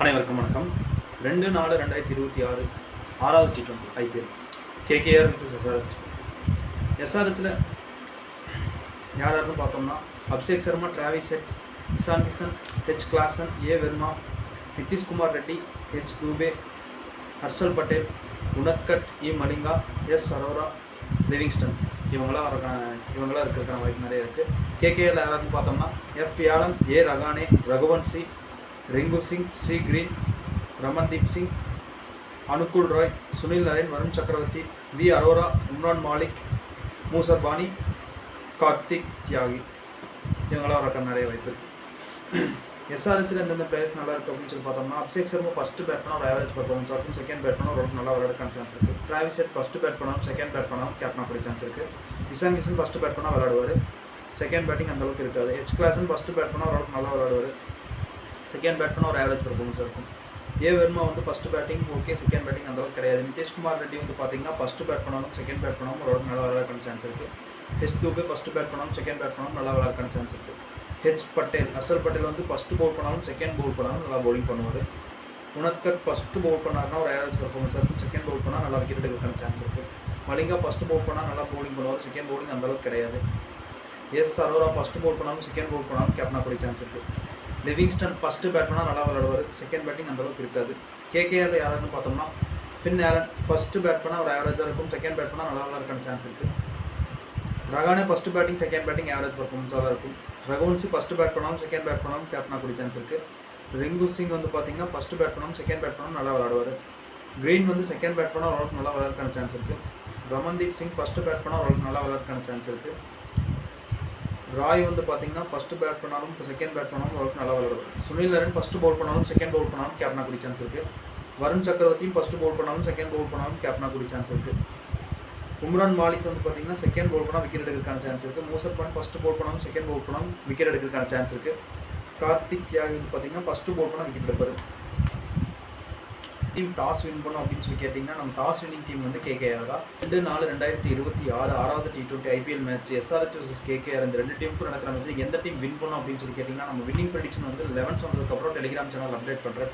அனைவருக்கும் வணக்கம். 2-4-2026 6வது T20 IPL KKR vs SRH. SRHல யார் யாருன்னு பார்த்தோம்னா Abhishek Sharma, Travis Head, Ishan Kishan, H Klaasen, A Verma, Nitish Kumar Reddy, H Dubey, Harshal Patel, Unadkat, E Malinga, S Arora, Livingstone இவங்களாம் இருக்கிறதுக்கான வாய்ப்பு நிறைய இருக்குது. கேகேஆரில் யாராருன்னு பார்த்தோம்னா F வியாலன், A ரகானே, ரகுவன்சி, रिंकू सिंह, श्री ग्रीन, रमनदीप सिंह, अनुकूल रॉय, सुनील नरेन, वरुण चक्रवर्ती, वी अरोरा, उमरान मालिक, मूसर बानी, कार्तिक त्यागी இவங்களாம் வரக்க நிறைய வாய்ப்பு இருக்குது. எஸ்ஆர்ஹெச்சில் எந்தெந்த பிளேயர்ஸ் நல்லா இருக்குது அப்படின்னு சொல்லி பார்த்தோம்னா அபிஷேக் சர்மா ஃபஸ்ட்டு பேட் பண்ணால் ஒரு ஆவரேஜ் பர்ஃபார்மன்ஸ் இருக்கும். செகண்ட் பேட் பண்ணால் ஒரு நல்லா விளையாடுறதுக்கான சான்ஸ் இருக்குது. டிராவிஸ் ஹெட் ஃபஸ்ட்டு பேட் பண்ணாலும் செகண்ட் பேட் பண்ணாலும் கேப்டனாக கூட சான்ஸ் இருக்குது. இஷான் கிஷன் ஃபஸ்ட்டு பேட் பண்ணால் விளையாடுவார். செகண்ட் பேட்டிங் அந்தளவுக்கு இருக்காது. H கிளாசன் ஃபஸ்ட்டு பேட் பண்ணால் ஓரளவுக்கு நல்லா விளையாடுவார். செகண்ட் பேட் பண்ணால் ஒரு ஆவரேஜ் பர்ஃபார்மன்ஸ் இருக்கும். ஏ வெர்மா வந்து first batting okay, second batting அந்தளவுக்கு கிடையாது. நிதிஷ்குமார் ரெட்டி வந்து பார்த்தீங்கன்னா ஃபஸ்ட்டு பேட் பண்ணாலும் செகண்ட் பேட் பண்ணாலும் ஒரு நல்லா விளையாடுறதுக்கான சான்ஸ் இருக்குது. H தூபே ஃபஸ்ட்டு பேட் பண்ணாலும் செகண்ட் பேட் பண்ணாலும் நல்லா விளையாடுறதுக்கான சான்ஸ் இருக்குது. H பட்டேல், ஹர்ஷல் பட்டேல் வந்து ஃபஸ்ட்டு பவுல் பண்ணாலும் செகண்ட் பவுல் பண்ணாலும் நல்லா பவுலிங் பண்ணுவார். உனத்கட் ஃபஸ்ட்டு பவுல் பண்ணார்னா ஒரு ஆவரேஜ் பர்ஃபார்மன்ஸ் இருக்கும். செகண்ட் பவுல் பண்ணால் நல்லா விக்கெட் எடுக்கிறதுக்கான சான்ஸ் இருக்குது. மலிங்கா ஃபஸ்ட்டு பவுல் பண்ணால் நல்லா பவுலிங் பண்ணுவார். செகண்ட் பவுலிங் அந்தளவுக்கு கிடையாது. S அரோரா ஃபஸ்ட்டு பவுல் பண்ணாலும் செகண்ட் பவுல் பண்ணாலும் கேப்டனாக கூட சான்ஸ் இருக்குது. லிவிங்ஸ்டன் ஃபஸ்ட்டு பேட் பண்ணால் நல்லா விளையாடுவார். செகண்ட் பேட்டிங் அந்தளவுக்கு இருக்காது. கேகேஆரில் யாருன்னு பார்த்தோம்னா ஃபின் ஆலன் ஃபஸ்ட்டு பேட் பண்ணால் ஒரு ஆவரேஜாக இருக்கும். செகண்ட் பேட் பண்ணால் நல்லா விளையாடுறதுக்கான சான்ஸ் இருக்குது. Rahane first batting second batting average பர்ஃபார்மன்ஸாக தான் இருக்கும். ரகுவன்சி ஃபஸ்ட்டு பேட் பண்ணாலும் செகண்ட் பேட் பண்ணாலும் கேப்டனாக கூட சான்ஸ் இருக்குது. ரிங்கு சிங் வந்து பார்த்தீங்கன்னா ஃபஸ்ட்டு பேட் பண்ணாலும் செகண்ட் பேட் பண்ணாலும் நல்லா விளையாடுவார். கிரீன் வந்து செகண்ட் பேட் பண்ணால் ஓரளவுக்கு நல்லா விளையாடுறதுக்கான சான்ஸ் இருக்குது. ரமன்தீப் சிங் ஃபஸ்ட்டு பேட் பண்ணால் ஓரளவுக்கு நல்லா விளையாடுறதுக்கான சான்ஸ் இருக்குது. ராய் வந்து பார்த்தீங்கன்னா ஃபஸ்ட்டு பேட் பண்ணாலும் செகண்ட் பேட் பண்ணாலும் ஓரளவுக்கு நல்லா விளையாடுவார். சுனில் நரேன் ஃபஸ்ட்டு பவுல் பண்ணாலும் செகண்ட் பவுல் பண்ணாலும் கேப்டனாக கூட சான்ஸ் இருக்குது. வருண் சக்கரவர்த்தியும் ஃபஸ்ட்டு பவுல் பண்ணாலும் செகண்ட் பவுல் பண்ணாலும் கேப்டனாக கூட சான்ஸ் இருக்குது. உம்ரான் மாலிக் வந்து பார்த்தீங்கன்னா செகண்ட் பவுல் பண்ணால் விக்கெட் எடுக்கிறதுக்கான சான்ஸ் இருக்குது. மூசர் பான் ஃபஸ்ட்டு பவுல் பண்ணாலும் செகண்ட் பவுல் பண்ணாலும் விக்கெட் எடுக்கிறதுக்கான சான்ஸ் இருக்குது. கார்த்திக் தியாகி வந்து பார்த்தீங்கன்னா ஃபஸ்ட்டு பவுல் பண்ணால் விக்கெட் எடுப்பார். டீம் டாஸ் வின் பண்ணோம் அப்படின்னு சொல்லி கேட்டிங்கன்னா நம்ம டாஸ் வின்னிங் டீம் வந்து கேகேஆர் தான். 2-4-2026 6வது T20 IPL match SRH vs KKR இந்த ரெண்டு டீமுக்கும் நடக்கிற மேட்ச் எந்த டீம் வின் பண்ணோம் அப்படின்னு சொல்லி கேட்டிங்கன்னா நம்ம வின்னிங் ப்ரெடிக்ஷன் வந்து 11 வந்ததுக்கப்புறம் டெலிகிராம் சேனல் அப்டேட் பண்ணுறேன்.